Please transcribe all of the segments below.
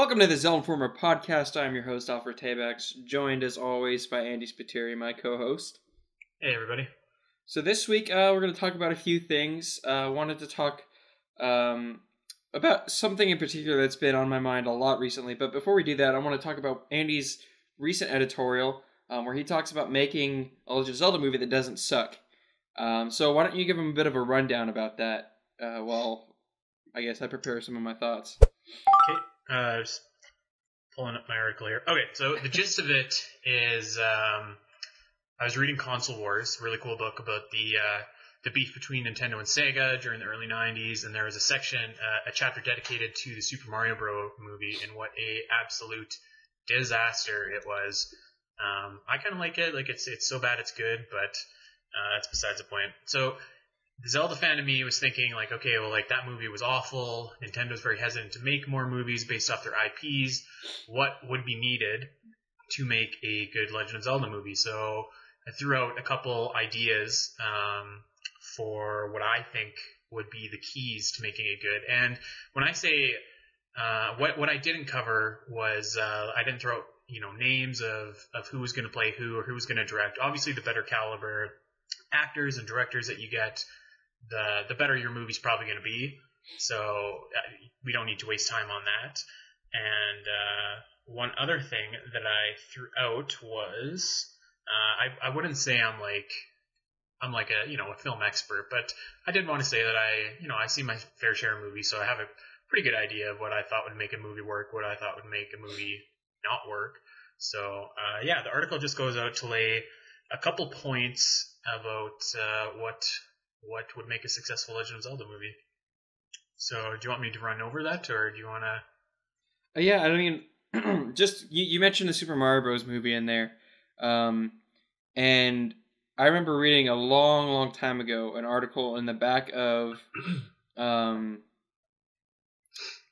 Welcome to the Zelda Movie podcast. I'm your host, Alfred Tabex, joined as always by Andy Spiteri, my co-host. Hey, everybody. So this week, we're going to talk about a few things. I wanted to talk about something in particular that's been on my mind a lot recently. But before we do that, I want to talk about Andy's recent editorial, where he talks about making a Legend of Zelda movie that doesn't suck. So why don't you give him a bit of a rundown about that while I guess I prepare some of my thoughts. Okay. Just pulling up my article here. Okay, so the gist of it is I was reading Console Wars, a really cool book about the beef between Nintendo and Sega during the early 90s, and there was a section, a chapter dedicated to the Super Mario Bros. Movie and what a absolute disaster it was. I kind of like it. Like, it's so bad it's good, but that's besides the point. So the Zelda fan of me was thinking, like, okay, well, like, that movie was awful. Nintendo's very hesitant to make more movies based off their IPs. What would be needed to make a good Legend of Zelda movie? So I threw out a couple ideas for what I think would be the keys to making it good. And when I say what I didn't cover was I didn't throw out names of who was going to play who or who was going to direct. Obviously, the better caliber actors and directors that you get, the better your movie's probably going to be. So we don't need to waste time on that. And one other thing that I threw out was I wouldn't say I'm like a film expert, but I did want to say that I see my fair share of movies, so I have a pretty good idea of what I thought would make a movie work, what I thought would make a movie not work. So the article just goes out to lay a couple points about what would make a successful Legend of Zelda movie. So do you want me to run over that, or do you want to? Yeah, I mean, just you mentioned the Super Mario Bros. Movie in there, and I remember reading a long time ago an article in the back of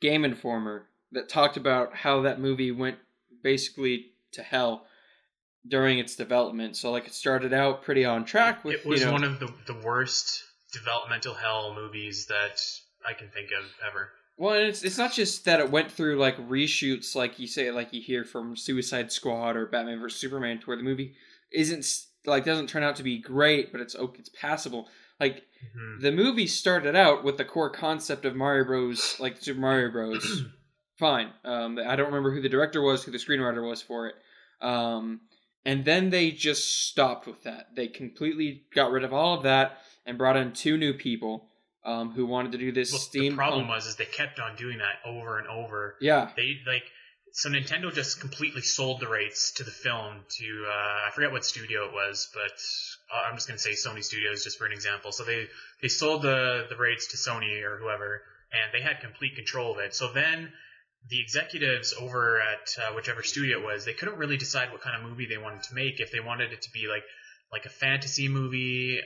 Game Informer that talked about how that movie went basically to hell during its development. So, like, it started out pretty on track with, it was one of the worst developmental hell movies that I can think of ever. Well, and it's not just that it went through like reshoots, like you hear from Suicide Squad or Batman vs Superman, to where the movie doesn't turn out to be great, but it's passable. Like, the movie started out with the core concept of Mario Bros, like Super Mario Bros. Fine. I don't remember who the director was, who the screenwriter was for it. And then they just stopped with that. They completely got rid of all of that and brought in two new people who wanted to do this steampunk. The problem was they kept on doing that over and over. Yeah. So Nintendo just completely sold the rights to the film to I forget what studio it was, but I'm just going to say Sony Studios just for an example. So they sold the rights to Sony or whoever, and they had complete control of it. So then the executives over at whichever studio it was, they couldn't really decide what kind of movie they wanted to make. If they wanted it to be like a fantasy movie,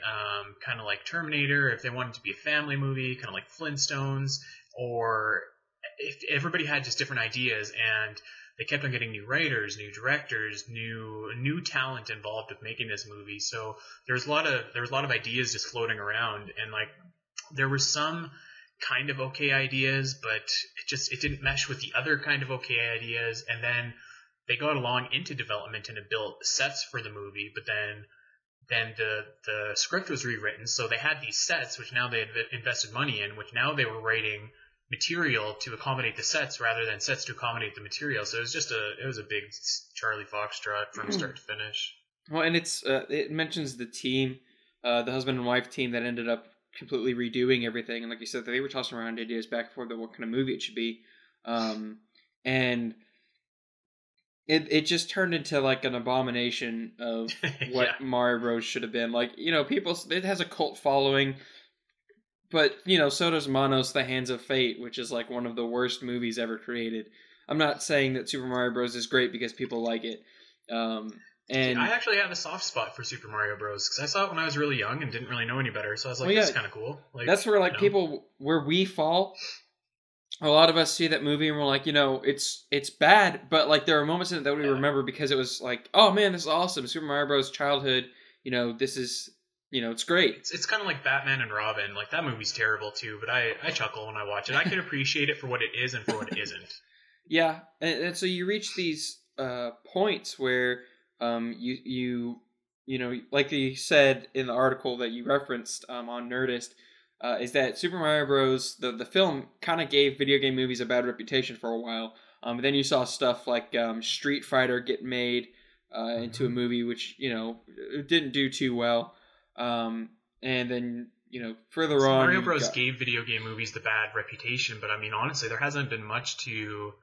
kind of like Terminator, if they wanted it to be a family movie, kind of like Flintstones, or if everybody had just different ideas, and they kept on getting new writers, new directors, new talent involved with making this movie. So there was a lot of ideas just floating around, and like there were some kind of okay ideas, but it didn't mesh with the other kind of okay ideas. And then they got along into development and it built sets for the movie, but then the script was rewritten, so they had these sets which now they had invested money in, which now they were writing material to accommodate the sets rather than sets to accommodate the material. So it was a big Charlie Foxtrot from start to finish. Well, and it mentions the team, the husband and wife team that ended up completely redoing everything, and like you said, they were tossing around ideas back and forth about what kind of movie it should be, and it just turned into like an abomination of what Mario Bros should have been. Like, people, it has a cult following, but so does Manos: The Hands of Fate, which is like one of the worst movies ever created. I'm not saying that Super Mario Bros is great because people like it. And I actually have a soft spot for Super Mario Bros. Because I saw it when I was really young and didn't really know any better. So I was like, that's kind of cool. Like, that's where people, where we fall. A lot of us see that movie and we're like, it's bad, but like there are moments in it that we remember because it was like, oh man, this is awesome. Super Mario Bros. Childhood. This is, it's great. It's kind of like Batman and Robin. Like, that movie's terrible too, but I chuckle when I watch it. I can appreciate it for what it is and for what it isn't. Yeah, and so you reach these points where you know, like you said in the article that you referenced on Nerdist, is that Super Mario Bros. The film kind of gave video game movies a bad reputation for a while. Then you saw stuff like Street Fighter get made into a Hmm. movie, which you know didn't do too well. And then you know further See, on Mario you've Bros. got. Gave video game movies the bad reputation, but I mean, honestly, there hasn't been much to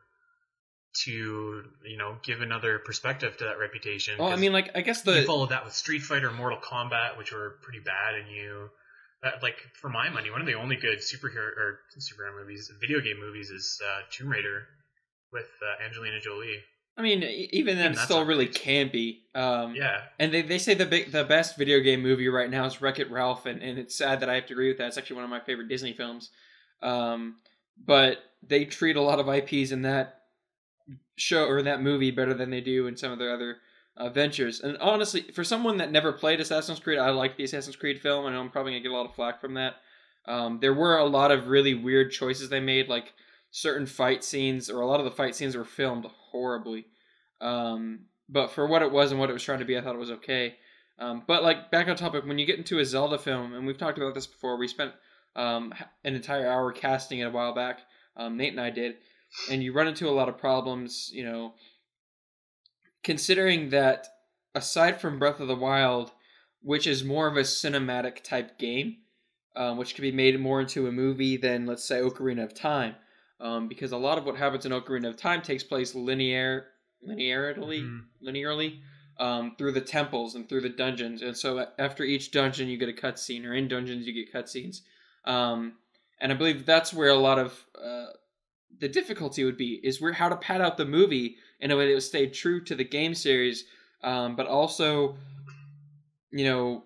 give another perspective to that reputation Well, I because mean, like I guess you the followed that with Street Fighter and Mortal Kombat, which were pretty bad, and like for my money, one of the only good superhero movies, video game movies, is Tomb Raider with Angelina Jolie. I mean, even then, Even it's that's still not really great. campy. Yeah, And they say the best video game movie right now is Wreck It Ralph, and it's sad that I have to agree with that. It's actually one of my favorite Disney films. Um, but they treat a lot of IPs in that show or in that movie better than they do in some of their other ventures. And honestly, for someone that never played Assassin's Creed, I like the Assassin's Creed film. I know I'm probably gonna get a lot of flack from that. There were a lot of really weird choices they made, like certain fight scenes, or a lot of the fight scenes were filmed horribly. But for what it was and what it was trying to be, I thought it was okay. But like back on topic, when you get into a Zelda film, and we've talked about this before, we spent an entire hour casting it a while back. Nate and I did, and you run into a lot of problems. You know, considering that aside from Breath of the Wild, which is more of a cinematic type game, which could be made more into a movie than, let's say, Ocarina of Time, because a lot of what happens in Ocarina of Time takes place linearly, hmm linearly, through the temples and through the dungeons, and so after each dungeon you get a cutscene, or in dungeons you get cutscenes, um, and I believe that's where a lot of the difficulty would be is where how to pad out the movie in a way that would stay true to the game series, but also you know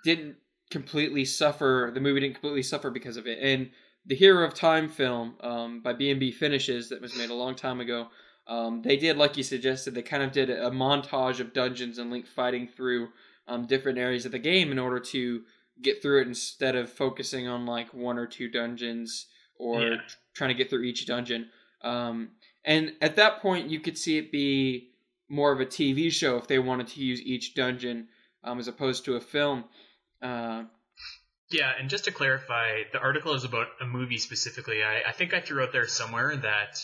didn't completely suffer. The movie didn't completely suffer because of it. And the Hero of Time film by B&B Finishes that was made a long time ago, they did like you suggested. They kind of did a montage of dungeons and Link fighting through different areas of the game in order to get through it instead of focusing on like one or two dungeons or yeah. trying to get through each dungeon. Um, and at that point, you could see it be more of a TV show if they wanted to use each dungeon as opposed to a film. Uh, Yeah, and just to clarify, the article is about a movie specifically. I think I threw out there somewhere that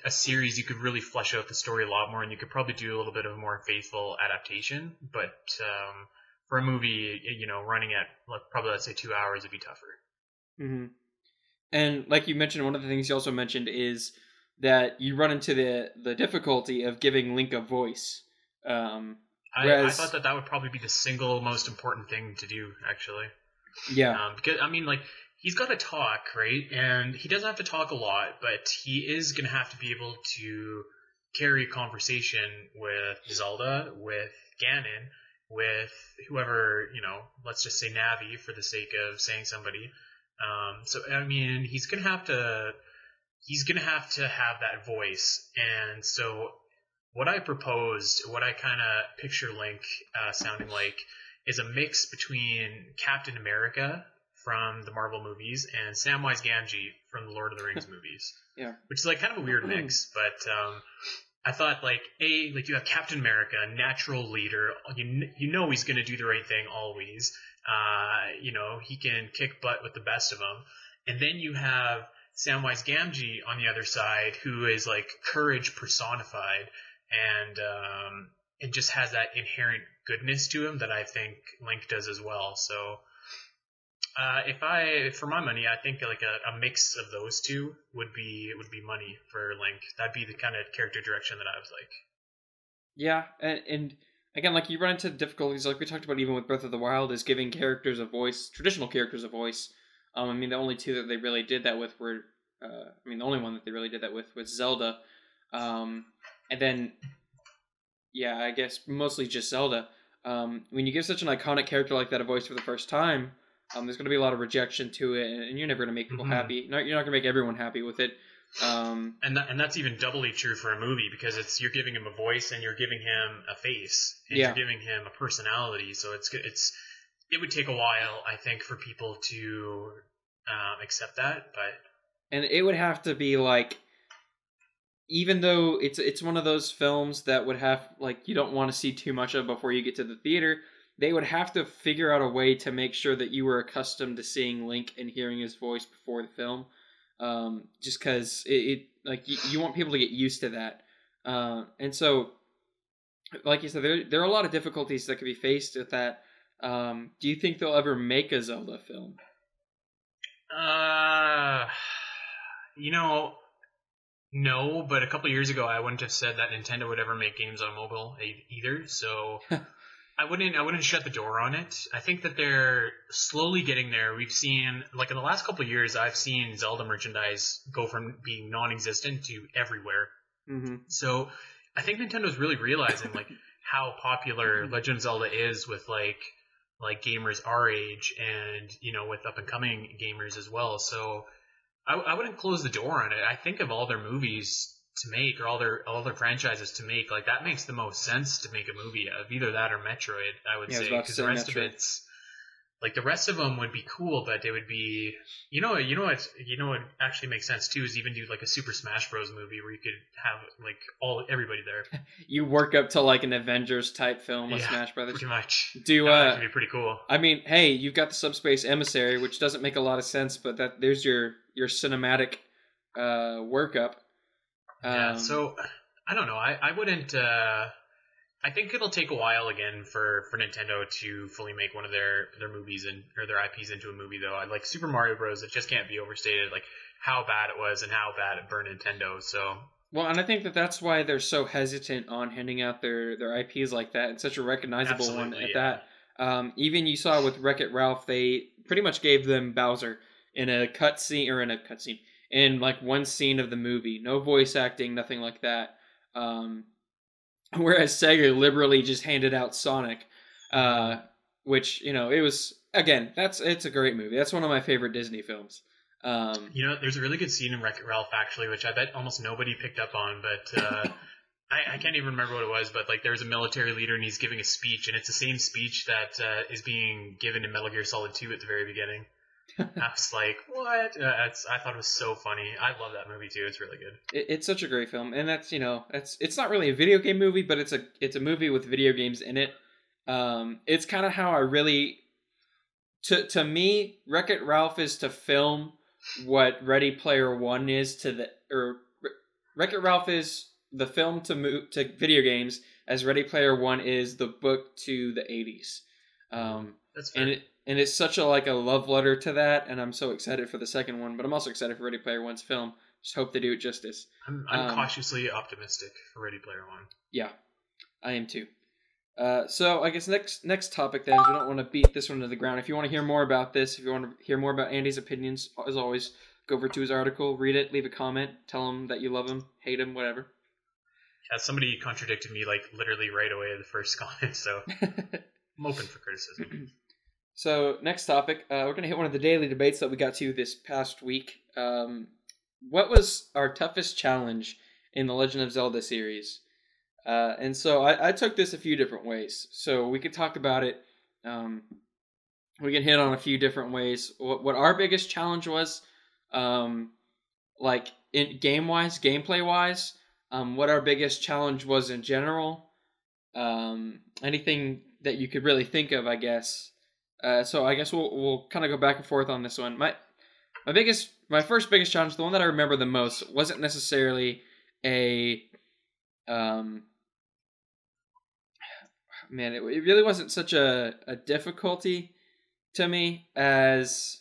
a series you could really flesh out the story a lot more, and you could probably do a little bit of a more faithful adaptation. But for a movie, running at like, probably let's say 2 hours, it'd be tougher. mhm. And like you mentioned, one of the things you also mentioned is that you run into the difficulty of giving Link a voice. I thought Whereas, that would probably be the single most important thing to do, actually. yeah, Because I mean, like he's got to talk, right? And he doesn't have to talk a lot, but he is going to have to be able to carry a conversation with Zelda, with Ganon, with whoever, let's just say Navi for the sake of saying somebody. So I mean, he's gonna have to have that voice, and so what I proposed, what I kind of picture Link sounding like, is a mix between Captain America from the Marvel movies and Samwise Gamgee from the Lord of the Rings movies, yeah, which is like kind of a weird mix. But I thought like you have Captain America, natural leader. You know he's gonna do the right thing always. He can kick butt with the best of them, and then you have Samwise Gamgee on the other side, who is like courage personified, and it just has that inherent goodness to him that I think Link does as well. So for my money, I think like a mix of those two would be money for Link. That'd be the kind of character direction that I was like. yeah, and again, like you run into difficulties, like we talked about, even with Breath of the Wild, is giving characters a voice, traditional characters a voice. I mean, the only two that they really did that with were, the only one that they really did that with was Zelda, and then yeah, I guess mostly just Zelda. When you give such an iconic character like that a voice for the first time, there's going to be a lot of rejection to it, and you're never going to make people Hmm. happy. No, you're not going to make everyone happy with it. And that's even doubly true for a movie because you're giving him a voice and you're giving him a face and Yeah, you're giving him a personality. So it would take a while, I think, for people to accept that. But and it would have to be like even though it's one of those films that would have like you don't want to see too much of before you get to the theater, they would have to figure out a way to make sure that you were accustomed to seeing Link and hearing his voice before the film. Just because it like you want people to get used to that, and so like you said, there are a lot of difficulties that could be faced with that. Do you think they'll ever make a Zelda film? You know, no, but a couple years ago, I wouldn't have said that Nintendo would ever make games on mobile either. So I wouldn't shut the door on it. I think that they're slowly getting there. We've seen, like in the last couple of years, I've seen Zelda merchandise go from being non-existent to everywhere. Mm-hmm. So I think Nintendo's really realizing like how popular Legend of Zelda is with like gamers our age, and with up and coming gamers as well. So I wouldn't close the door on it. I think of all their movies to make, or all their franchises to make, like that makes the most sense to make a movie of. Either that or Metroid, I would say, because the rest of it's like the rest of them would be cool, but they would be, what actually makes sense too is even do like a Super Smash Bros. Movie where you could have like everybody there. You work up to like an Avengers type film with Smash Brothers. Pretty much. That would actually be pretty cool. I mean, hey, you've got the Subspace Emissary, which doesn't make a lot of sense, but there's your cinematic workup. So I don't know. I wouldn't. I think it'll take a while again for Nintendo to fully make one of their movies or their IPs into a movie, though. Like Super Mario Bros. It just can't be overstated, like how bad it was and how bad it burned Nintendo. So well, and I think that's why they're so hesitant on handing out their IPs like that, and such a recognizable one at that. Even you saw with Wreck-It Ralph, they pretty much gave them Bowser in like one scene of the movie, no voice acting, nothing like that. Whereas Sega liberally just handed out Sonic, which it was it's a great movie. That's one of my favorite Disney films. There's a really good scene in Wreck-It Ralph actually, which I bet almost nobody picked up on, but I can't even remember what it was. But like, there's a military leader and he's giving a speech, and it's the same speech that is being given in Metal Gear Solid 2 at the very beginning. I was like, what? I thought it was so funny. I love that movie too. It's really good. It's such a great film, and that's it's not really a video game movie, but it's a movie with video games in it. It's kind of how I really, to me, Wreck-It Ralph is to film what Ready Player One is Wreck-It Ralph is the film to video games as Ready Player One is the book to the 80s. That's fair. And it's such a love letter to that, and I'm so excited for the second one, but I'm also excited for Ready Player One's film. Just hope they do it justice. I'm cautiously optimistic for Ready Player One. Yeah, I am too. So I guess next topic then is we don't want to beat this one to the ground. If you want to hear more about this, if you want to hear more about Andy's opinions, as always, go over to his article, read it, leave a comment, tell him that you love him, hate him, whatever. Yeah, somebody contradicted me literally right away in the first comment, so I'm open for criticism. So, next topic, we're going to hit one of the daily debates that we got to this past week. What was our toughest challenge in the Legend of Zelda series? And so, I took this a few different ways. So, we could talk about it. We can hit on a few different ways. What our biggest challenge was, like, in game-wise, gameplay-wise, what our biggest challenge was in general. Anything that you could really think of, I guess. So I guess we'll kind of go back and forth on this one. My first biggest challenge, the one that I remember the most, wasn't necessarily it really wasn't such a difficulty to me as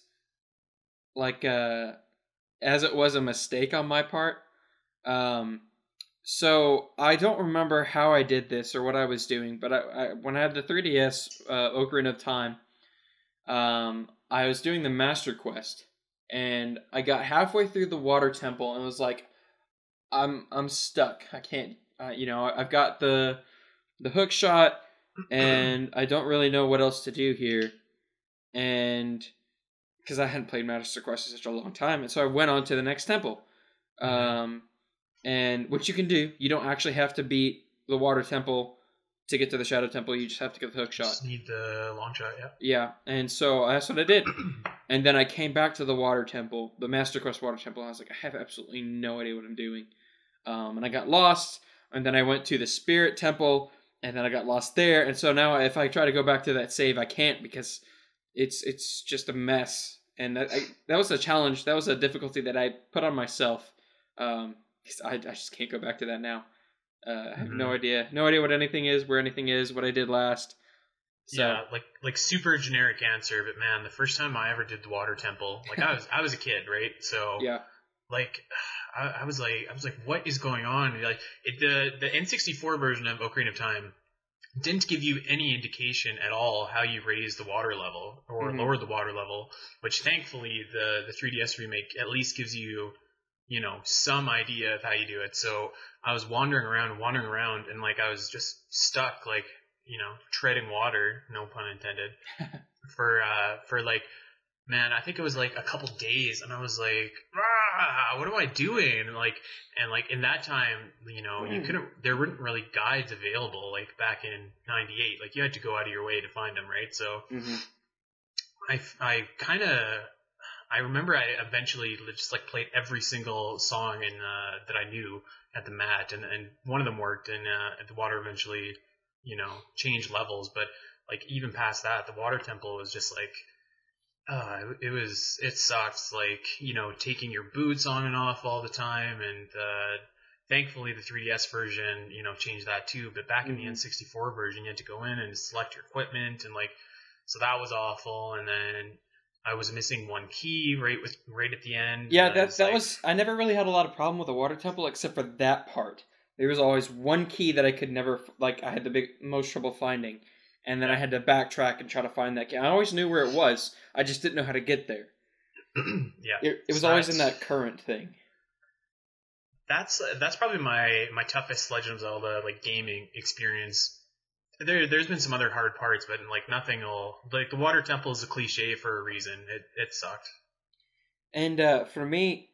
it was a mistake on my part. So I don't remember how I did this or what I was doing, but I when I had the 3DS Ocarina of Time, I was doing the Master Quest, and I got halfway through the Water Temple and was like, I'm stuck. I can't. I've got the hook shot, and I don't really know what else to do here, and because I hadn't played Master Quest in such a long time, and so I went on to the next temple. And what you can do, you don't actually have to beat the Water Temple to get to the Shadow Temple. You just have to get the hook shot. Just need the long shot, yeah. Yeah, and so that's what I did. And then I came back to the Water Temple, the Master Quest Water Temple, and I was like, I have absolutely no idea what I'm doing. and I got lost, and then I went to the Spirit Temple, and then I got lost there, and so now if I try to go back to that save, I can't because it's just a mess, and that was a challenge. That was a difficulty that I put on myself, because I just can't go back to that now. I have no idea what anything is, where anything is, what I did last. So. Yeah, like super generic answer, but man, the first time I ever did the water temple, like I was a kid, right? So yeah, like I was like, what is going on? Like the N64 version of Ocarina of Time didn't give you any indication at all how you raise the water level or lower the water level, which thankfully the 3DS remake at least gives you, you know, some idea of how you do it. So I was wandering around, and like I was just stuck, like, you know, treading water, no pun intended, for like, man, I think it was like a couple days, and I was like, what am I doing? And like in that time, you know, there weren't really guides available like back in '98. Like you had to go out of your way to find them, right? So I remember I eventually just like played every single song that I knew at the mat, and one of them worked, and the water eventually, you know, changed levels. But like even past that, the water temple was just like, it sucks, like, you know, taking your boots on and off all the time, and thankfully the 3DS version, you know, changed that too. But back in the N64 version, you had to go in and select your equipment, and like, so that was awful. And then I was missing one key right at the end. Yeah, that was I never really had a lot of problem with the water temple except for that part. There was always one key that I could never, like, I had the most trouble finding. And then I had to backtrack and try to find that key. I always knew where it was. I just didn't know how to get there. Yeah, it was always in that current thing. That's probably my toughest Legend of Zelda like gaming experience. There's been some other hard parts, but like nothing will, like the water temple is a cliche for a reason. It sucked. And for me,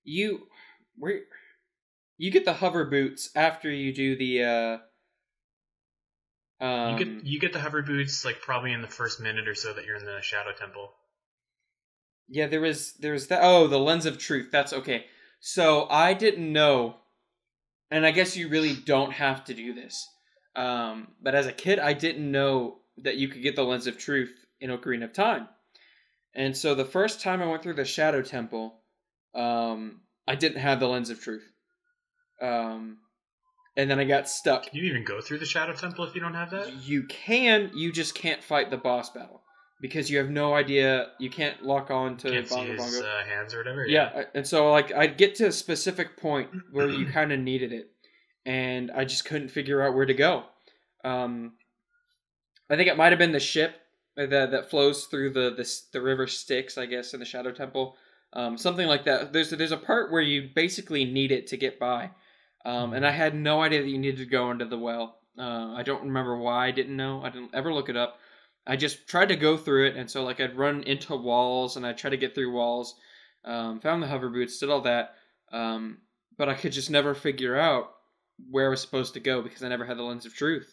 you get the hover boots after you do the. You get the hover boots like probably in the first minute or so that you're in the Shadow Temple. Yeah, there was that. Oh, the Lens of Truth. That's okay. So I didn't know, and I guess you really don't have to do this. But as a kid, I didn't know that you could get the Lens of Truth in Ocarina of Time. And so the first time I went through the Shadow Temple, I didn't have the Lens of Truth. And then I got stuck. Can you even go through the Shadow Temple if you don't have that? You can. You just can't fight the boss battle because you have no idea. You can't lock on to can't Bongo see his Bongo. Hands or whatever. Yeah, and so like I'd get to a specific point where you kind of needed it, and I just couldn't figure out where to go. I think it might have been the ship that flows through the river Styx, I guess, in the Shadow Temple. Something like that. There's a part where you basically need it to get by. And I had no idea that you needed to go into the well. I don't remember why I didn't know. I didn't ever look it up. I just tried to go through it, and so like I'd run into walls, and I'd try to get through walls. Found the hover boots, did all that, but I could just never figure out where I was supposed to go because I never had the Lens of Truth.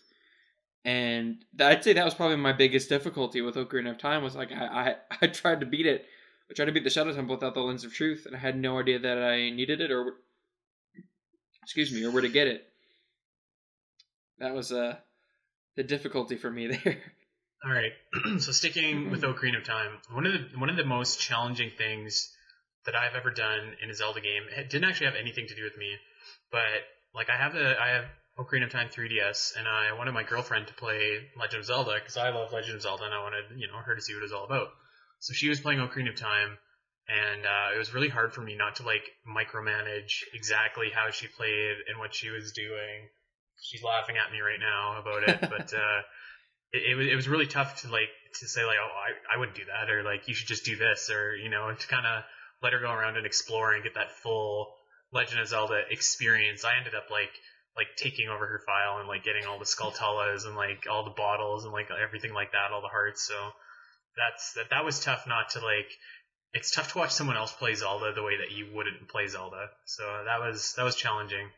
And I'd say that was probably my biggest difficulty with Ocarina of Time was like I tried to beat it. I tried to beat the Shadow Temple without the Lens of Truth, and I had no idea that I needed it or where to get it. That was the difficulty for me there. All right, so sticking with Ocarina of Time, one of the most challenging things that I've ever done in a Zelda game, it didn't actually have anything to do with me, but like I have Ocarina of Time 3DS, and I wanted my girlfriend to play Legend of Zelda because I love Legend of Zelda, and I wanted, you know, her to see what it was all about. So she was playing Ocarina of Time, and it was really hard for me not to like micromanage exactly how she played and what she was doing. She's laughing at me right now about it, but it was really tough to say like, oh, I wouldn't do that, or like you should just do this, or you know, to kind of let her go around and explore and get that full Legend of Zelda experience. I ended up like taking over her file and like getting all the Skulltulas and like all the bottles and like everything like that, all the hearts. So that was tough not to like. It's tough to watch someone else play Zelda the way that you wouldn't play Zelda. So that was challenging.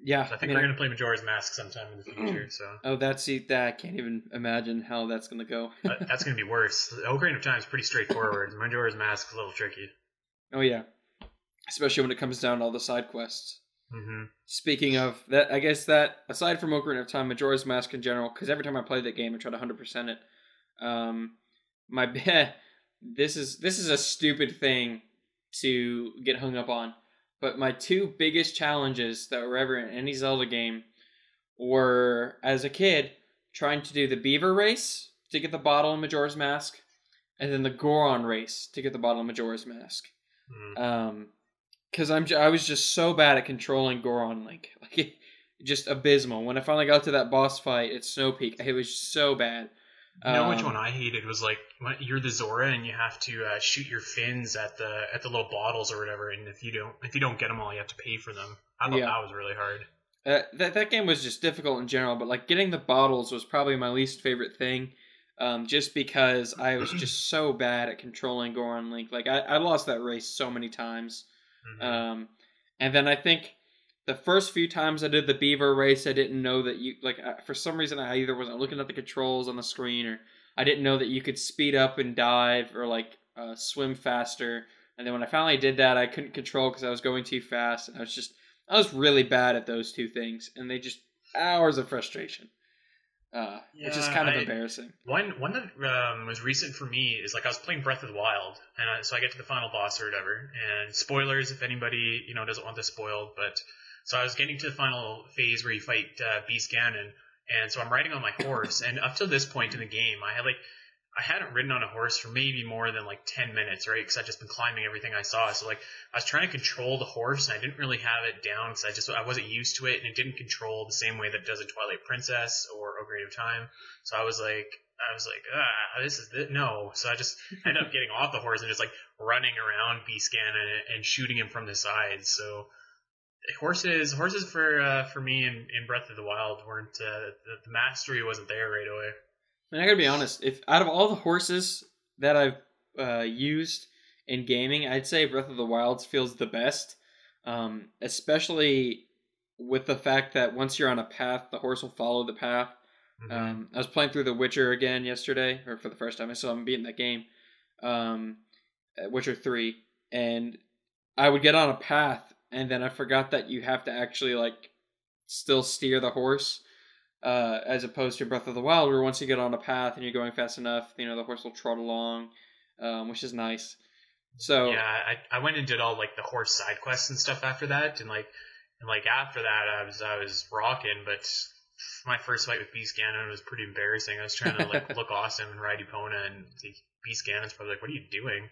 Yeah, so I think we're gonna play Majora's Mask sometime in the future. So that I can't even imagine how that's gonna go. That's gonna be worse. Ocarina of Time is pretty straightforward. Majora's Mask is a little tricky. Oh yeah, especially when it comes down to all the side quests. Mm-hmm. Speaking of that, I guess that aside from Ocarina of Time, Majora's Mask in general, because every time I play that game, I try to 100% it. Um, my this is a stupid thing to get hung up on, but my two biggest challenges that were ever in any Zelda game were, as a kid, trying to do the Beaver race to get the bottle in Majora's Mask, and then the Goron race to get the bottle in Majora's Mask. Mm-hmm. Because I was just so bad at controlling Goron Link, like just abysmal. When I finally got to that boss fight at Snow Peak, it was so bad. You know which one Um, I hated was like when you're the Zora and you have to shoot your fins at the little bottles or whatever, and if you don't get them all, you have to pay for them. I thought yeah, that was really hard. that game was just difficult in general, but like getting the bottles was probably my least favorite thing. Just because I was just so bad at controlling Goron Link. Like I lost that race so many times. Mm-hmm. Um, and then I think the first few times I did the beaver race, I didn't know that for some reason I either wasn't looking at the controls on the screen, or I didn't know that you could speed up and dive or like swim faster. And then when I finally did that, I couldn't control because I was going too fast. And I was really bad at those two things, and they just hours of frustration. Which is Yeah, kind of embarrassing. one that was recent for me is like I was playing Breath of the Wild, and so I get to the final boss or whatever. And spoilers if anybody doesn't want this spoiled, but so I was getting to the final phase where you fight Beast Ganon, and so I'm riding on my horse. And up till this point in the game, I hadn't ridden on a horse for maybe more than like 10 minutes, right? Because I'd just been climbing everything I saw. So like I was trying to control the horse, and I didn't really have it down because I wasn't used to it, and it didn't control the same way that it does in Twilight Princess or Ocarina of Time. So I was like, this is it. No. So I just ended up getting off the horse and just like running around Beast Ganon and shooting him from the sides. So horses for me in Breath of the Wild weren't the mastery wasn't there right away. And I gotta be honest, if out of all the horses that I've used in gaming, I'd say Breath of the Wild feels the best. Especially with the fact that once you're on a path, the horse will follow the path. Mm-hmm. I was playing through The Witcher again yesterday, or for the first time. I still haven't beaten that game. Witcher 3. And I would get on a path, and then I forgot that you have to actually, like, still steer the horse. As opposed to Breath of the Wild, where once you get on a path and you're going fast enough, the horse will trot along, which is nice. So Yeah, I went and did all like the horse side quests and stuff after that, and after that I was rocking, but my first fight with Beast Ganon was pretty embarrassing. I was trying to like look awesome and ride Epona, and Beast Ganon's probably like, "What are you doing?"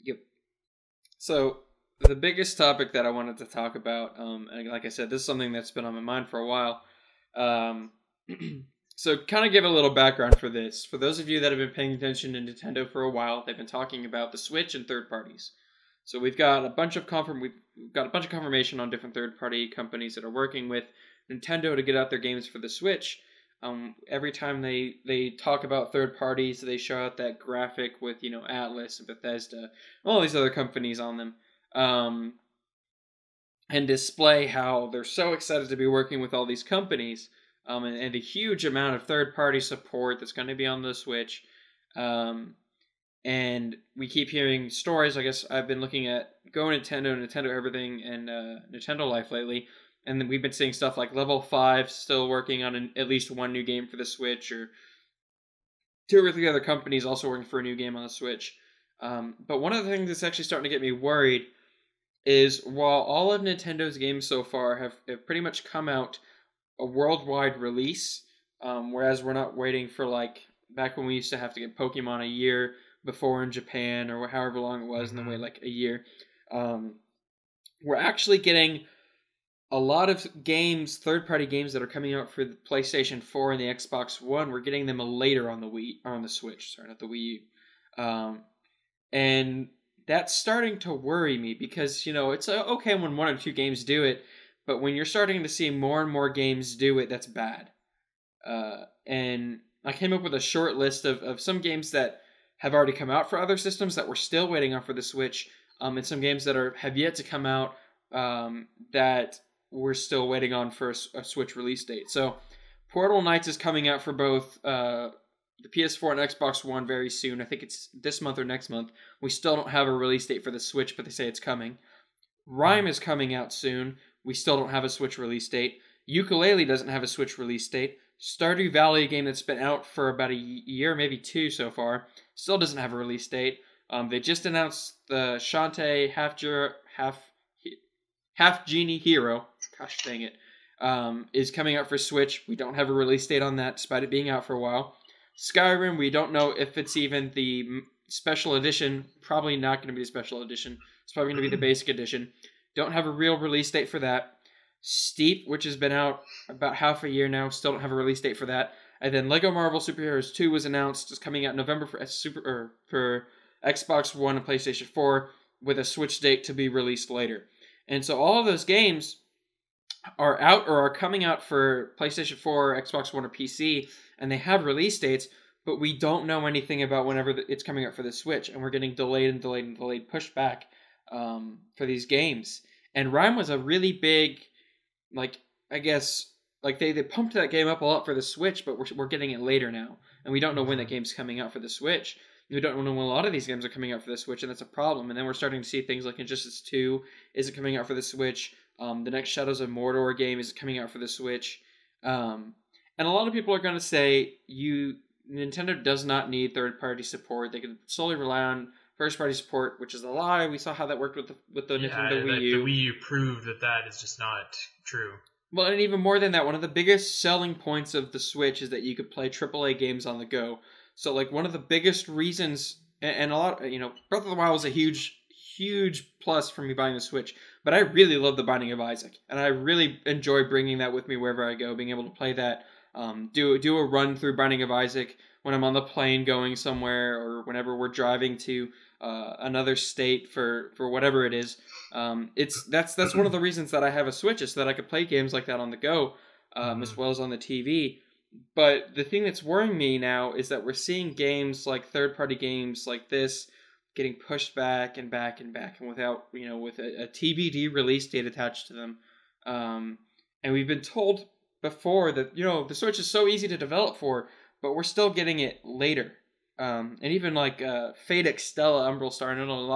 Yep. So the biggest topic that I wanted to talk about, and like I said, this is something that's been on my mind for a while. So kind of give a little background for this. For those of you that have been paying attention to Nintendo for a while, they've been talking about the Switch and third parties. So we've got a bunch of confirmation on different third party companies that are working with Nintendo to get out their games for the Switch. Every time they talk about third parties, they show out that graphic with Atlas and Bethesda, all these other companies on them. And display how they're so excited to be working with all these companies, and the huge amount of third-party support that's going to be on the Switch. And we keep hearing stories. I guess I've been looking at Go Nintendo, Nintendo Everything, and Nintendo Life lately, and then we've been seeing stuff like Level 5 still working on at least one new game for the Switch, or 2 or 3 other companies also working for a new game on the Switch. But one of the things that's actually starting to get me worried is while all of Nintendo's games so far have pretty much come out a worldwide release, whereas we're not waiting for like back when we used to have to get Pokemon a year before in Japan or however long it was, and then wait like a year. We're actually getting a lot of games, third-party games that are coming out for the PlayStation 4 and the Xbox One. We're getting them later on the Wii or on the Switch. Sorry, not the Wii U. And that's starting to worry me because, it's okay when 1 or 2 games do it, but when you're starting to see more and more games do it, that's bad. And I came up with a short list of some games that have already come out for other systems that we're still waiting on for the Switch, and some games that have yet to come out that we're still waiting on for a Switch release date. So Portal Knights is coming out for both the PS4 and Xbox One very soon. I think it's this month or next month. We still don't have a release date for the Switch, but they say it's coming. Rhyme is coming out soon. We still don't have a Switch release date. Ukulele doesn't have a Switch release date. Stardew Valley, a game that's been out for about a year, maybe two so far, still doesn't have a release date. They just announced the Shantae Half Genie Hero. Gosh dang it. Is coming out for Switch. We don't have a release date on that, despite it being out for a while. Skyrim, we don't know if it's even the special edition. Probably not going to be the special edition. It's probably going to be the basic edition. Don't have a real release date for that. Steep, which has been out about half a year now, still don't have a release date for that. And then Lego Marvel Superheroes 2 was announced. It's coming out in November for Xbox One and PlayStation 4 with a Switch date to be released later. And so all of those games are out or are coming out for PlayStation 4, Xbox One, or PC, and they have release dates, but we don't know anything about whenever it's coming out for the Switch, and we're getting delayed, pushed back for these games. And Rhyme was a really big, they pumped that game up a lot for the Switch, but we're getting it later now, and we don't know when that game's coming out for the Switch. We don't know when a lot of these games are coming out for the Switch, and that's a problem. And then we're starting to see things like Injustice 2 isn't coming out for the Switch. The next Shadows of Mordor game is coming out for the Switch. And a lot of people are going to say Nintendo does not need third-party support. They can solely rely on first-party support, which is a lie. We saw how that worked with the Nintendo Wii U. The Wii U proved that is just not true. Well, and even more than that, one of the biggest selling points of the Switch is that you could play AAA games on the go. So, one of the biggest reasons, and a lot, Breath of the Wild was a huge plus for me buying the Switch. But I really love the Binding of Isaac, and I really enjoy bringing that with me wherever I go, being able to play that, do a run through Binding of Isaac when I'm on the plane going somewhere, or whenever we're driving to another state for whatever it is. That's one of the reasons that I have a Switch, is so that I could play games like that on the go, as well as on the TV. But the thing that's worrying me now is that we're seeing games like third-party games like this getting pushed back and back and back, and without, with a TBD release date attached to them. And we've been told before that, the Switch is so easy to develop for, but we're still getting it later. And even Fate Extella Umbral Star, I know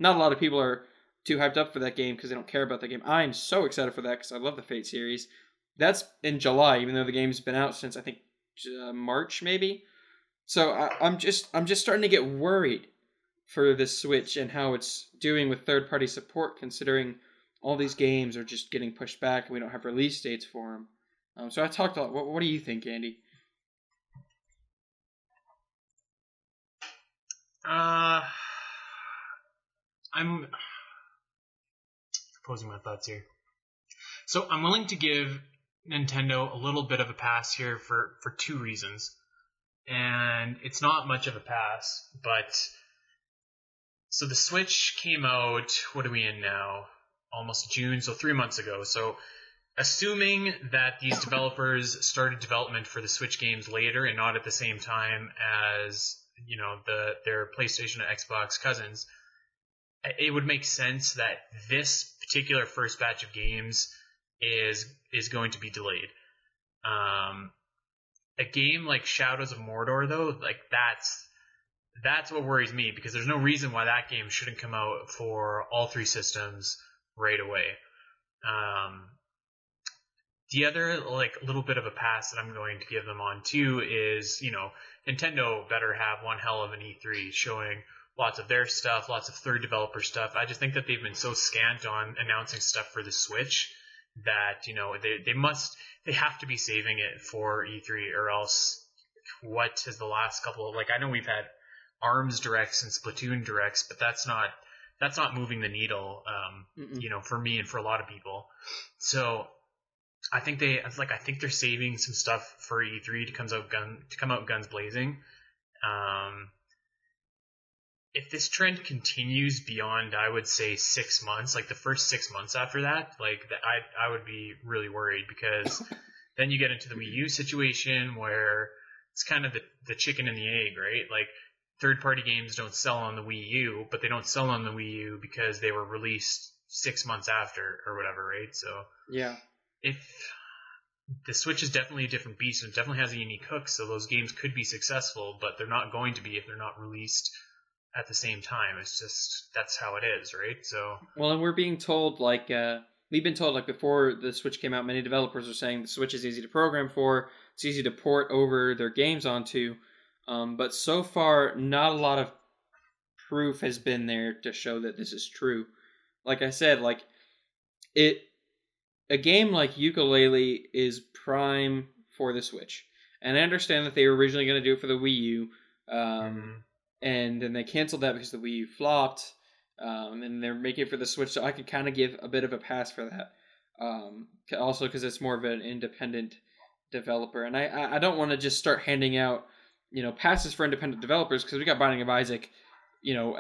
not a lot of people are too hyped up for that game because they don't care about that game. I'm so excited for that because I love the Fate series. That's in July, even though the game's been out since, I think, March, maybe. So I'm just starting to get worried for the Switch and how it's doing with third-party support, considering all these games are just getting pushed back and we don't have release dates for them. So I talked a lot. What do you think, Andy? I'm proposing my thoughts here. So I'm willing to give Nintendo a little bit of a pass here for two reasons. And it's not much of a pass, but so the Switch came out, what are we in now? Almost June, so 3 months ago. So assuming that these developers started development for the Switch games later and not at the same time as, their PlayStation and Xbox cousins, it would make sense that this particular first batch of games is going to be delayed. A game like Shadows of Mordor, though, that's what worries me, because there's no reason why that game shouldn't come out for all three systems right away. The other little bit of a pass that I'm going to give them on too is, Nintendo better have one hell of an E3 showing lots of their stuff, lots of third developer stuff. I just think that they've been so scant on announcing stuff for the Switch that, they have to be saving it for E3, or else what is the last couple of, I know we've had ARMS Directs and Splatoon Directs, but that's not moving the needle, for me and for a lot of people. So I think they're saving some stuff for E3 to come out guns blazing. If this trend continues beyond, I would say 6 months, the first 6 months after that, I would be really worried, because then you get into the Wii U situation where it's kind of the chicken and the egg, right? Third-party games don't sell on the Wii U, but they don't sell on the Wii U because they were released 6 months after or whatever, right? So yeah, if the Switch is definitely a different beast, and it definitely has a unique hook, so those games could be successful, but they're not going to be if they're not released at the same time. It's just that's how it is, right? So Well, and we're being told we've been told before the Switch came out, many developers are saying the Switch is easy to program for, it's easy to port over their games onto, but so far not a lot of proof has been there to show that this is true. Like I said, it a game like Yooka-Laylee is prime for the Switch, and I understand that they were originally going to do it for the Wii U, and then they canceled that because the Wii U flopped. And they're making it for the Switch, so I could kind of give a bit of a pass for that. Also, because it's more of an independent developer, and I don't want to just start handing out passes for independent developers, because we got Binding of Isaac,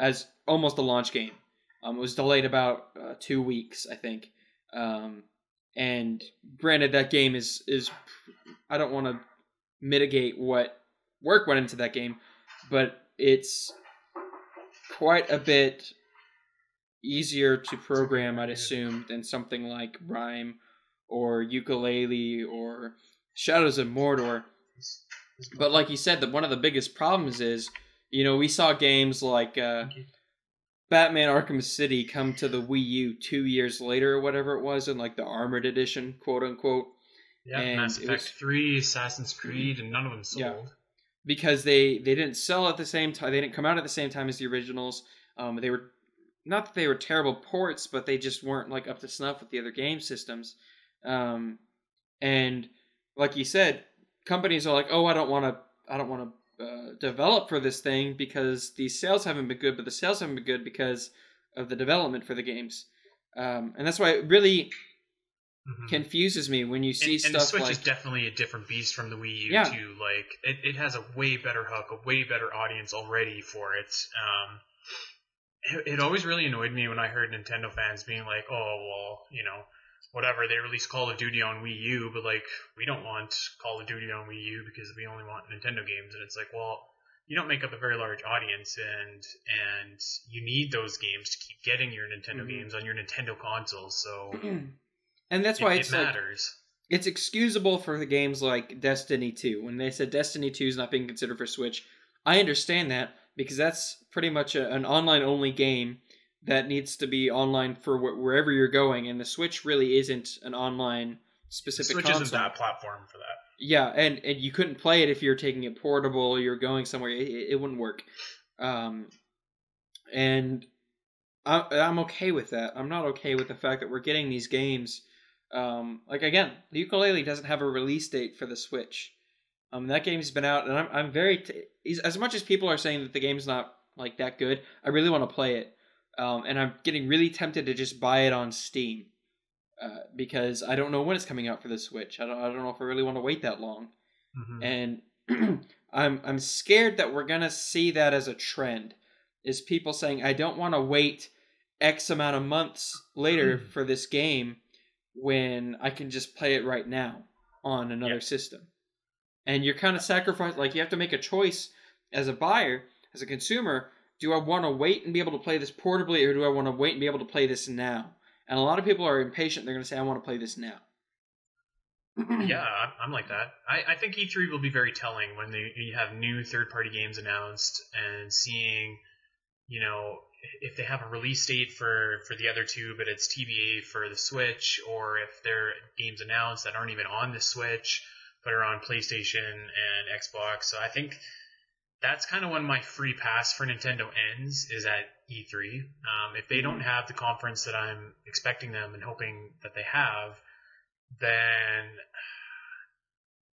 as almost a launch game. It was delayed about 2 weeks, I think. And granted, that game is I don't want to mitigate what work went into that game, but it's quite a bit easier to program, I'd assume, than something like Rhyme or Yooka-Laylee or Shadows of Mordor. But like you said, that one of the biggest problems is, we saw games like Batman Arkham City come to the Wii U 2 years later or whatever it was, in the Armored Edition, quote unquote. Yeah, and Mass Effect 3, Assassin's Creed, and none of them sold. Yeah, because they didn't sell at the same time. They didn't come out at the same time as the originals. They were not that they were terrible ports, but they just weren't up to snuff with the other game systems. And like you said, companies are like, oh, I don't want to develop for this thing because the sales haven't been good, but the sales haven't been good because of the development for the games. And that's why it really confuses me when you see stuff and the Switch is definitely a different beast from the Wii U too. It has a way better hook, a way better audience already for it. It always really annoyed me when I heard Nintendo fans being like, oh, well, whatever, they released Call of Duty on Wii U, but we don't want Call of Duty on Wii U because we only want Nintendo games. And it's like, well, you don't make up a very large audience, and you need those games to keep getting your Nintendo games on your Nintendo consoles. So and that's why it matters. It's excusable for the games like Destiny 2. When they said Destiny 2 is not being considered for Switch, I understand that, because that's pretty much an online-only game that needs to be online for wherever you're going, and the Switch really isn't an online-specific console. Switch isn't that platform for that. Yeah, and you couldn't play it if you're taking it portable, you're going somewhere, it wouldn't work. And I'm okay with that. I'm not okay with the fact that we're getting these games. Again, the Yooka-Laylee doesn't have a release date for the Switch. That game's been out, and I'm very as much as people are saying that the game's not that good, I really want to play it, and I'm getting really tempted to just buy it on Steam, because I don't know when it's coming out for the Switch. I don't know if I really want to wait that long, and I'm scared that we're gonna see that as a trend, is people saying I don't want to wait X amount of months later for this game when I can just play it right now on another system. And you're kind of sacrificed, you have to make a choice as a buyer, as a consumer. Do I want to wait and be able to play this portably, or do I want to wait and be able to play this now? And a lot of people are impatient. They're going to say, I want to play this now. Yeah, I'm like that. I think E3 will be very telling when you have new third-party games announced, and seeing, if they have a release date for the other two, but it's TBA for the Switch, or if there are games announced that aren't even on the Switch, but are on PlayStation and Xbox. So I think that's kind of when my free pass for Nintendo ends, is at E3. If they don't have the conference that I'm expecting them and hoping that they have, then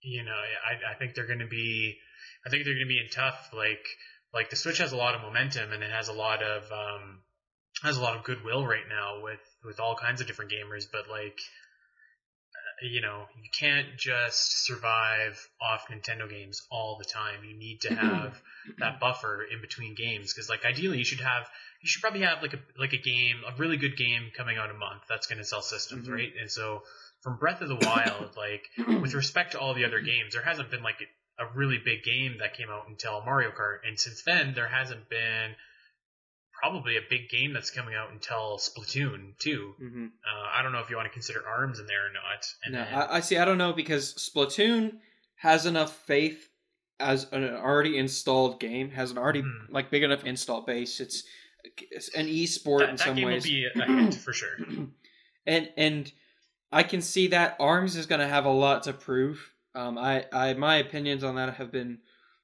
I think they're going to be in tough. Like the Switch has a lot of momentum, and it has a lot of goodwill right now with all kinds of different gamers, but you can't just survive off Nintendo games all the time. You need to have that buffer in between games, because ideally you should probably have a game, a really good game coming out a month that's going to sell systems, right? And so from Breath of the Wild, with respect to all the other games, there hasn't been a really big game that came out until Mario Kart, and since then there hasn't been probably a big game that's coming out until Splatoon 2. I don't know if you want to consider ARMS in there or not. I see. I don't know, because Splatoon has enough faith as an already installed game, has an already Mhm. like big enough install base. It's an esport in That some game will ways, be a hit for sure. and I can see that Arms is going to have a lot to prove. My opinions on that have been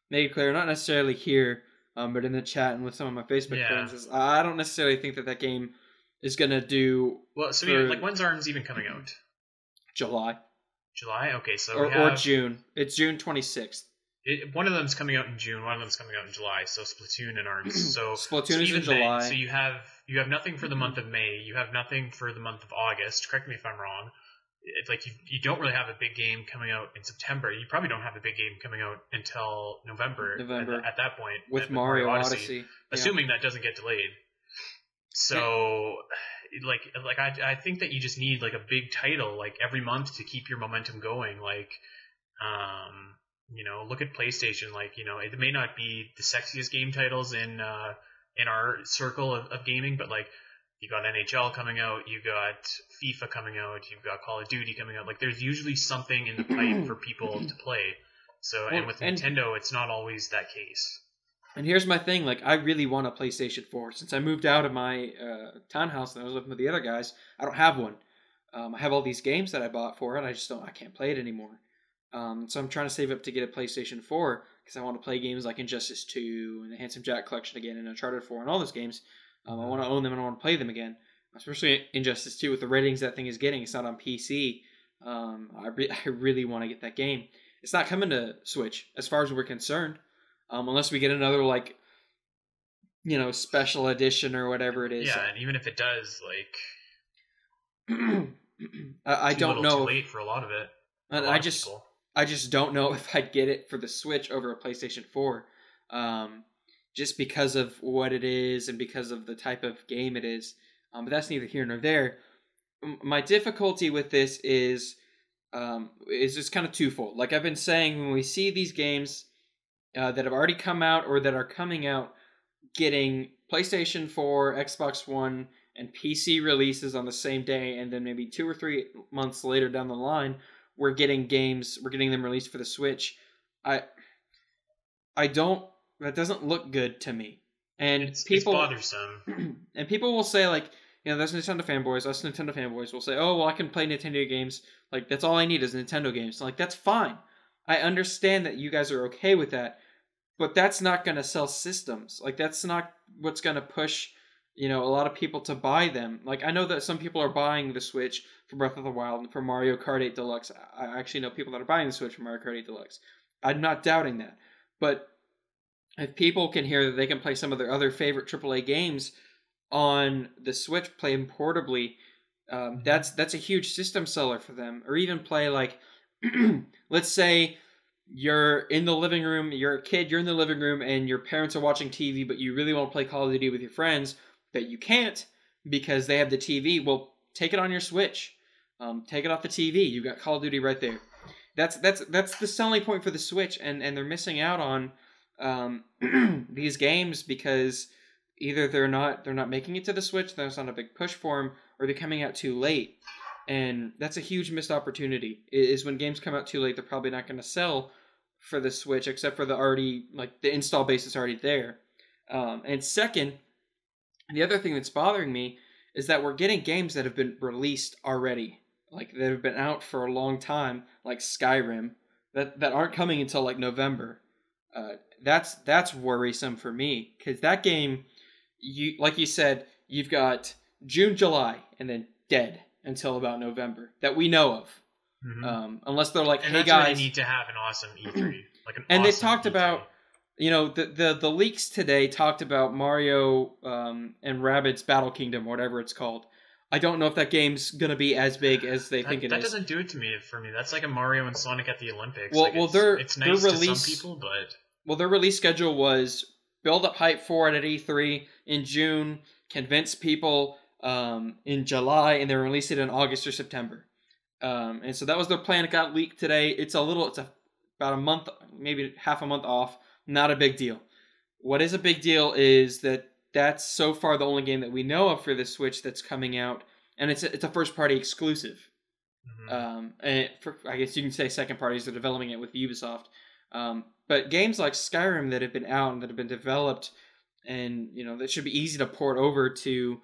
made clear, not necessarily here, but in the chat and with some of my Facebook Yeah. friends. Is I don't necessarily think that game is going to do Well, so for like when's ARMS even coming out? July July. Okay, so we or have June. It's June 26th. one of them's coming out in June. One of them's coming out in July. So Splatoon and ARMS. So Splatoon is in even then, July. so you have nothing for the month of May. You have nothing for the month of August. Correct me if I'm wrong. It's like you don't really have a big game coming out in September. You probably don't have a big game coming out until November. At that point, with Mario Odyssey. assuming that doesn't get delayed. So, I think that you just need like a big title like every month to keep your momentum going. Like, look at PlayStation. Like, it may not be the sexiest game titles in our circle of gaming, but like, you got NHL coming out, you got FIFA coming out, you've got Call of Duty coming out. Like, there's usually something in the pipe for people to play. So, and with Nintendo, it's not always that case. And here's my thing, like, I really want a PlayStation 4. Since I moved out of my townhouse and I was living with the other guys, I don't have one. I have all these games that I bought for it, I can't play it anymore. So I'm trying to save up to get a PlayStation 4, because I want to play games like Injustice 2, and the Handsome Jack Collection again, and Uncharted 4, and all those games. I want to own them and I want to play them again. Especially Injustice 2 with the ratings that thing is getting. It's not on PC. I really want to get that game. It's not coming to Switch, as far as we're concerned. Unless we get another, like, special edition or whatever it is. Yeah, and even if it does, like, I don't know. Too late for a lot of it. And I just don't know if I'd get it for the Switch over a PlayStation 4. Just because of what it is and because of the type of game it is. But that's neither here nor there. My difficulty with this is just kind of twofold. Like I've been saying, when we see these games that have already come out or that are coming out, getting PlayStation 4, Xbox One, and PC releases on the same day, and then maybe 2 or 3 months later down the line, we're getting them released for the Switch. That doesn't look good to me. And it's bothersome. And people will say, like, there's Nintendo fanboys. Us Nintendo fanboys will say, oh, well, I can play Nintendo games. Like, that's all I need is Nintendo games. Like, that's fine. I understand that you guys are okay with that. But that's not going to sell systems. Like, that's not what's going to push, a lot of people to buy them. Like, I know that some people are buying the Switch for Breath of the Wild and for Mario Kart 8 Deluxe. I actually know people that are buying the Switch for Mario Kart 8 Deluxe. I'm not doubting that. But if people can hear that they can play some of their other favorite AAA games on the Switch, play them portably, that's a huge system seller for them. Or even play, like, let's say you're in the living room, you're a kid, you're in the living room, and your parents are watching TV, but you really want to play Call of Duty with your friends, but you can't because they have the TV. Well, take it on your Switch. Take it off the TV. You've got Call of Duty right there. That's the selling point for the Switch, and they're missing out on these games because either they're not making it to the Switch, there's not a big push for them, or they're coming out too late. And that's a huge missed opportunity. Is when games come out too late, they're probably not going to sell for the Switch, except for the install base is already there. And second, the other thing that's bothering me is that we're getting games that have been released already, like that have been out for a long time, like Skyrim, that aren't coming until like November. That's worrisome for me, because that game, like you said, you've got June, July, and then dead until about November that we know of. Mm-hmm. Unless they're like, hey guys, they need to have an awesome E3, like an. And awesome they've talked E3. about, the leaks today talked about Mario and Rabbids Battle Kingdom, whatever it's called. I don't know if that game's gonna be as big as they think it is. That doesn't do it for me. That's like a Mario and Sonic at the Olympics. It's nice to some people, but their release schedule was build up hype for it at E3 in June, convince people in July, and they released it in August or September. And so that was their plan. It got leaked today. It's about a month, maybe half a month off. Not a big deal. What is a big deal is that's so far the only game that we know of for the Switch that's coming out, and it's a first party exclusive. Mm-hmm. And I guess you can say second parties are developing it with Ubisoft. But games like Skyrim that have been out and that have been developed, and that should be easy to port over to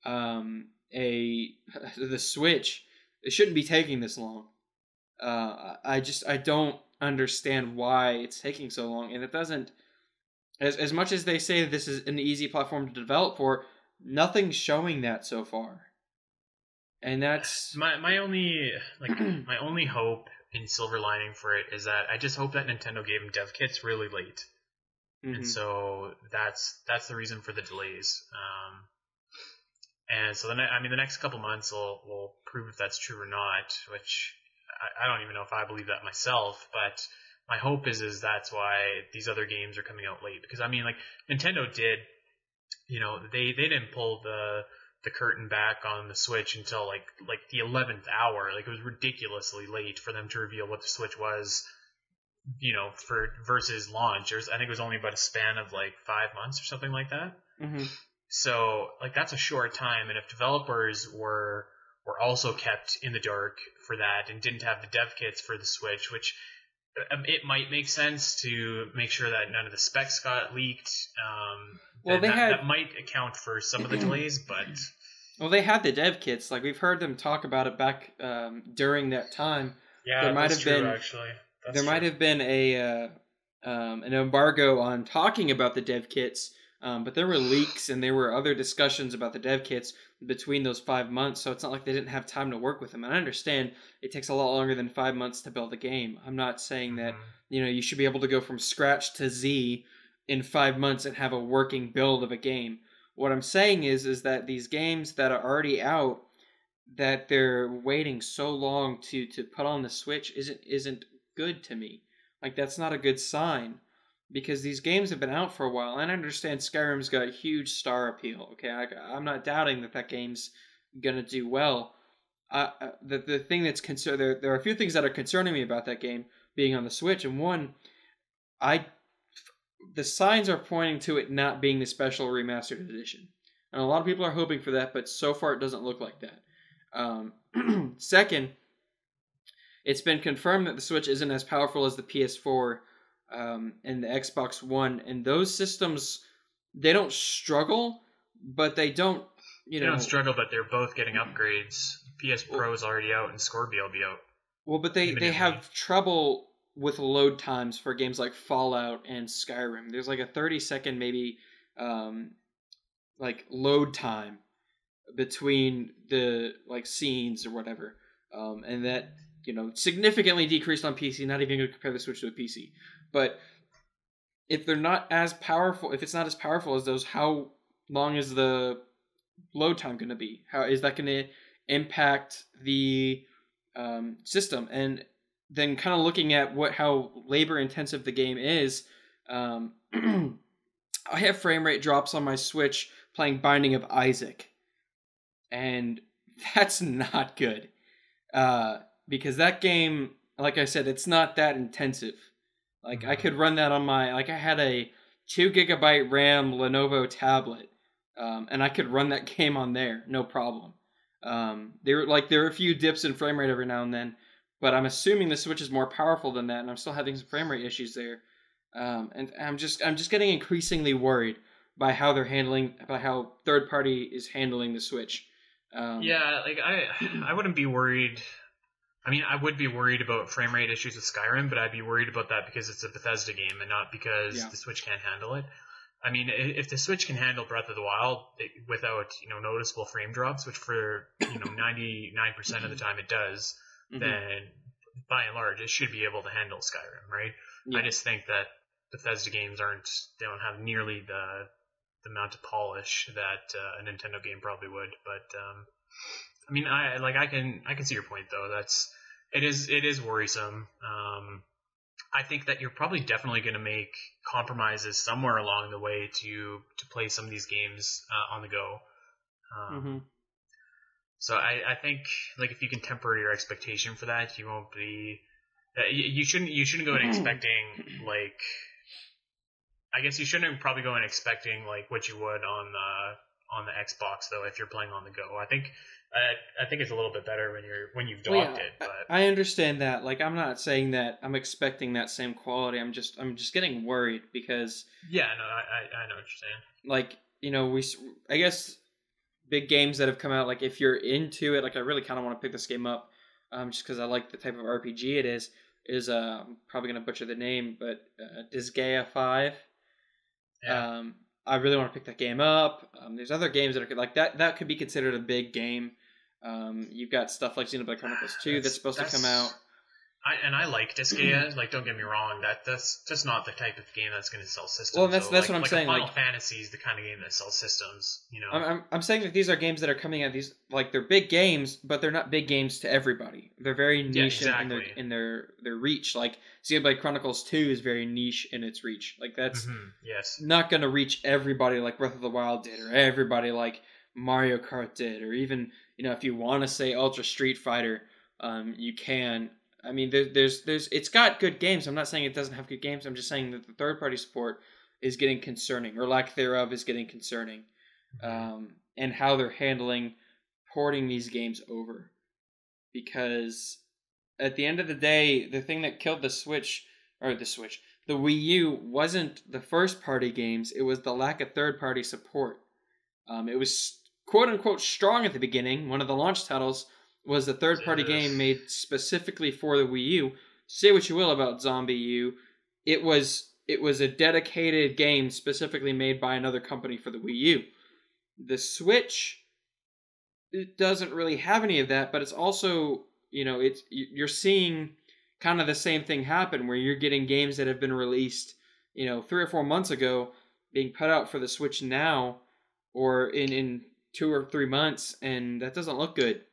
a the Switch. It shouldn't be taking this long. I don't understand why it's taking so long, and it doesn't. As much as they say this is an easy platform to develop for, nothing's showing that so far. And that's my only my only hope in silver lining for it is that I just hope that Nintendo gave them dev kits really late, and so that's the reason for the delays. And so the next couple months will prove if that's true or not. Which I don't even know if I believe that myself, but my hope is that's why these other games are coming out late. Because Nintendo did, they didn't pull the curtain back on the Switch until like the 11th hour. Like, it was ridiculously late for them to reveal what the Switch was, for versus launch. I think it was only about a span of like 5 months or something like that. Mm-hmm. So that's a short time. And if developers were also kept in the dark for that and didn't have the dev kits for the Switch, which it might make sense to make sure that none of the specs got leaked. That might account for some of the delays, but... Well, they had the dev kits. Like, we've heard them talk about it back during that time. Yeah, there might have been, actually. There might have been an embargo on talking about the dev kits, but there were leaks and there were other discussions about the dev kits between those 5 months, so it's not like they didn't have time to work with them. And I understand it takes a lot longer than 5 months to build a game. I'm not saying that you should be able to go from scratch to Z in 5 months and have a working build of a game. What I'm saying is that these games that are already out, that they're waiting so long to put on the Switch isn't good to me. Like, that's not a good sign, because these games have been out for a while. And I understand Skyrim's got a huge star appeal. Okay, I'm not doubting that game's gonna do well. The thing that's there are a few things that are concerning me about that game being on the Switch, and one, the signs are pointing to it not being the special remastered edition. And a lot of people are hoping for that, but so far it doesn't look like that. Second, it's been confirmed that the Switch isn't as powerful as the PS4 and the Xbox One. And those systems, they don't struggle, but they don't, They don't struggle, but they're both getting upgrades. PS Pro is already out, and Scorpio will be out. Well, but they have trouble with load times for games like Fallout and Skyrim. There's like a 30-second maybe load time between the scenes or whatever, and that significantly decreased on PC. Not even going to compare the Switch to a PC, but if they're not as powerful, if it's not as powerful as those, how long is the load time going to be? How is that going to impact the system? And then kind of looking at how labor intensive the game is, I have frame rate drops on my Switch playing Binding of Isaac, and that's not good, because that game, like I said, it's not that intensive. Like, I could run that on my, I had a 2 gigabyte RAM Lenovo tablet, and I could run that game on there, no problem. There are a few dips in frame rate every now and then, but I'm assuming the Switch is more powerful than that, and I'm still having some frame rate issues there. And I'm just getting increasingly worried by how how third party is handling the Switch. I wouldn't be worried. I mean, I would be worried about frame rate issues with Skyrim, but I'd be worried about that because it's a Bethesda game and not because the Switch can't handle it. I mean, if the Switch can handle Breath of the Wild without noticeable frame drops, which for 99% of the time it does, then by and large it should be able to handle Skyrim, right? Yeah. I just think that Bethesda games they don't have nearly the amount of polish that a Nintendo game probably would. But I mean, I can see your point though. It is worrisome. I think that you're probably definitely going to make compromises somewhere along the way to play some of these games on the go. So I think if you can temper your expectation for that, you won't be. You shouldn't go in expecting I guess you shouldn't probably go in expecting what you would on the Xbox though if you're playing on the go. I think it's a little bit better when you've Well, docked yeah, it, but I understand that. Like, I'm not saying that I'm expecting that same quality. I'm just getting worried because, yeah, no, I know what you're saying. like, I guess big games that have come out. Like, if you're into it, like, I really kind of want to pick this game up, just because I like the type of RPG it is. I'm probably gonna butcher the name, but Disgaea 5. Yeah. I really want to pick that game up. There's other games that are like that. That could be considered a big game. You've got stuff like Xenoblade Chronicles 2 that's supposed to come out. I like Disgaea. Like, don't get me wrong. That's just not the type of game that's going to sell systems. Well, that's what I'm saying. Final Fantasy is the kind of game that sells systems. You know. I'm saying that these are games that are coming out. These, like, they're big games, but they're not big games to everybody. They're very niche in their reach. Like Xenoblade Chronicles 2 is very niche in its reach. Like, that's yes, not going to reach everybody like Breath of the Wild did, or everybody like Mario Kart did, or even, if you want to say Ultra Street Fighter, you can. I mean, there's it's got good games. I'm not saying it doesn't have good games. I'm just saying that the third party support is getting concerning, or lack thereof is getting concerning, and how they're handling porting these games over. Because at the end of the day, the thing that killed the Wii U wasn't the first party games. It was the lack of third party support. It was quote unquote strong at the beginning. One of the launch titles was a third-party game made specifically for the Wii U. Say what you will about Zombie U, it was a dedicated game specifically made by another company for the Wii U. The Switch, it doesn't really have any of that, but it's also, you're seeing kind of the same thing happen where you're getting games that have been released, 3 or 4 months ago being put out for the Switch now or in 2 or 3 months, and that doesn't look good.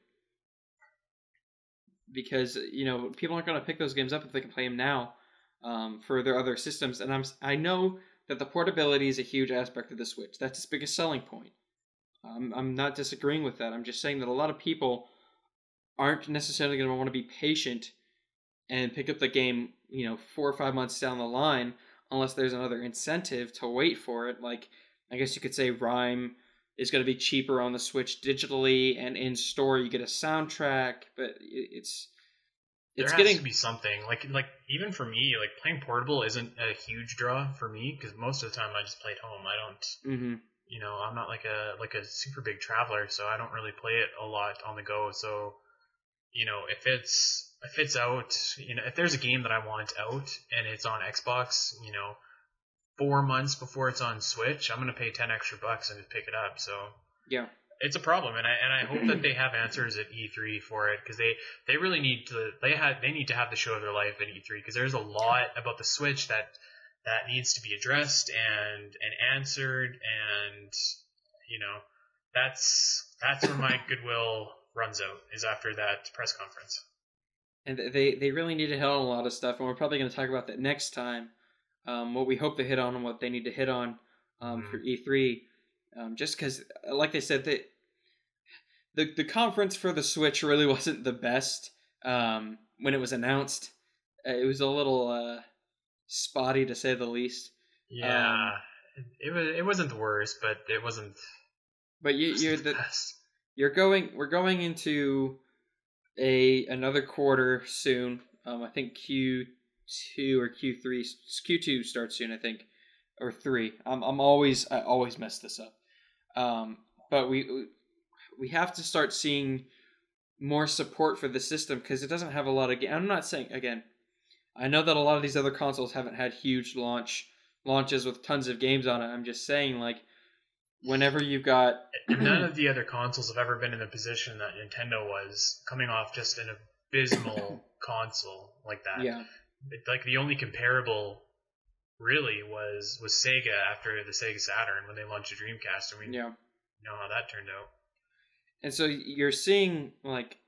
Because people aren't going to pick those games up if they can play them now for their other systems. And I know that the portability is a huge aspect of the Switch. That's its biggest selling point. I'm not disagreeing with that. I'm just saying that a lot of people aren't necessarily going to want to be patient and pick up the game 4 or 5 months down the line unless there's another incentive to wait for it. Like, I guess you could say Rhyme is going to be cheaper on the Switch digitally, and in store you get a soundtrack, but there has to be something. Like even for me, like, playing portable isn't a huge draw for me because most of the time I just play at home. I don't, I'm not like a super big traveler, so I don't really play it a lot on the go. So, if it's out, if there's a game that I want out and it's on Xbox, 4 months before it's on Switch, I'm going to pay $10 extra and just pick it up. So yeah, it's a problem, and I hope that they have answers at E3 for it, because they really need to they need to have the show of their life at E3, because there's a lot about the Switch that needs to be addressed and answered, and that's where my goodwill runs out, is after that press conference. And they really need to hit on a lot of stuff, and we're probably going to talk about that next time. What we hope to hit on and what they need to hit on for E3. Just because, like I said, the conference for the Switch really wasn't the best when it was announced. It was a little spotty, to say the least. Yeah, it wasn't the worst, but it wasn't. But we're going into another quarter soon. I think Q2 or Q3. Q2 starts soon, I think, or 3. I always mess this up. But we have to start seeing more support for the system, because it doesn't have a lot of games. I'm not saying, again, I know that a lot of these other consoles haven't had huge launches with tons of games on it. I'm just saying, like, whenever you've got none of the other consoles have ever been in the position that Nintendo was, coming off just an abysmal console like that. Yeah. Like, the only comparable really was Sega after the Sega Saturn when they launched the Dreamcast. I mean, you know how that turned out. And so you're seeing, like,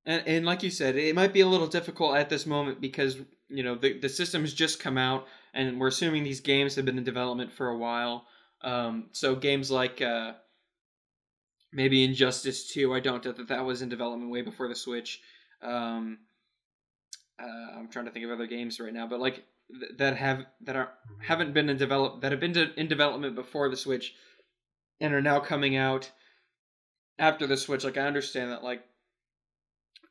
and like you said, it might be a little difficult at this moment because, the system has just come out, and we're assuming these games have been in development for a while. So games like maybe Injustice 2, I don't doubt that was in development way before the Switch. I'm trying to think of other games right now, but like that have been in development before the Switch. and are now coming out after the Switch. Like, I understand that. Like,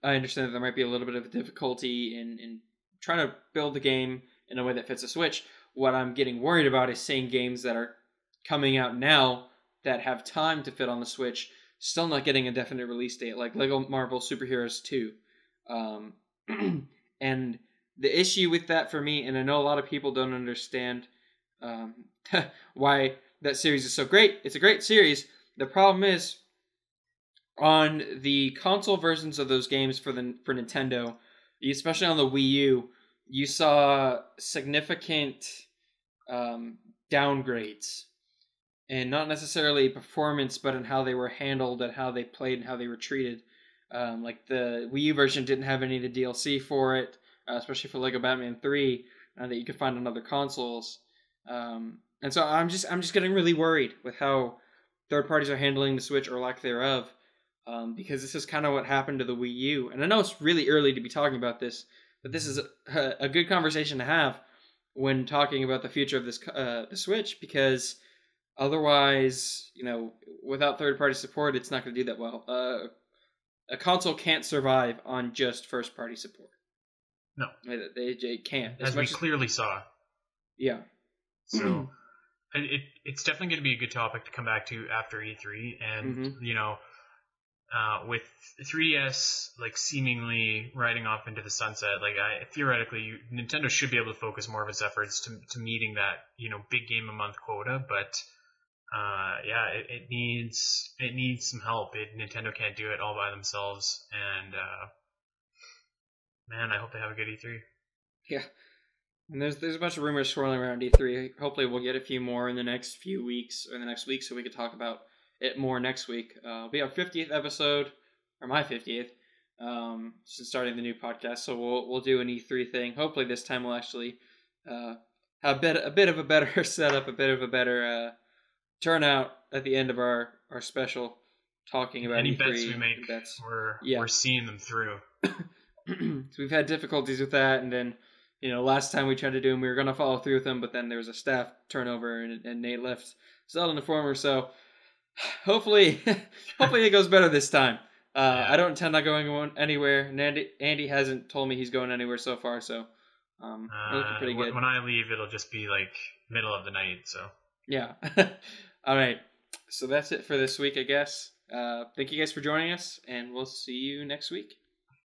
I understand that there might be a little bit of difficulty in trying to build the game in a way that fits a Switch. What I'm getting worried about is seeing games that are coming out now that have time to fit on the Switch, still not getting a definite release date, like Lego Marvel Superheroes 2. And the issue with that for me, and I know a lot of people don't understand why that series is so great. It's a great series. The problem is, on the console versions of those games for Nintendo, especially on the Wii U, you saw significant downgrades, and not necessarily performance, but in how they were handled and how they played and how they were treated. Like the Wii U version didn't have any of the DLC for it, especially for Lego Batman 3, that you could find on other consoles. And so I'm just getting really worried with how third parties are handling the Switch or lack thereof, because this is kind of what happened to the Wii U. And I know it's really early to be talking about this, but this is a good conversation to have when talking about the future of this the Switch, because otherwise, without third party support, it's not going to do that well. A console can't survive on just first party support. No, they can't. As we clearly saw. Yeah. So it's definitely going to be a good topic to come back to after E3, and with 3DS like seemingly riding off into the sunset, like theoretically, Nintendo should be able to focus more of its efforts to meeting that big game a month quota, but it needs some help. Nintendo can't do it all by themselves, and man, I hope they have a good E3. Yeah. And there's a bunch of rumors swirling around E3. Hopefully we'll get a few more in the next few weeks, or in the next week, so we can talk about it more next week. It'll be our 50th episode, or my 50th, since starting the new podcast. So we'll do an E3 thing. Hopefully this time we'll actually have a bit of a better setup, a bit of a better turnout at the end of our special talking about any E3. bets we make, we're seeing them through. So we've had difficulties with that, and then last time we tried to do them, we were going to follow through with them, but then there was a staff turnover, and Nate left Zelda Informer. So hopefully it goes better this time. I don't intend on going anywhere, and Andy hasn't told me he's going anywhere so far. So we're looking pretty good. When I leave, it'll just be like middle of the night. So yeah. All right. So that's it for this week, I guess. Thank you guys for joining us, and we'll see you next week.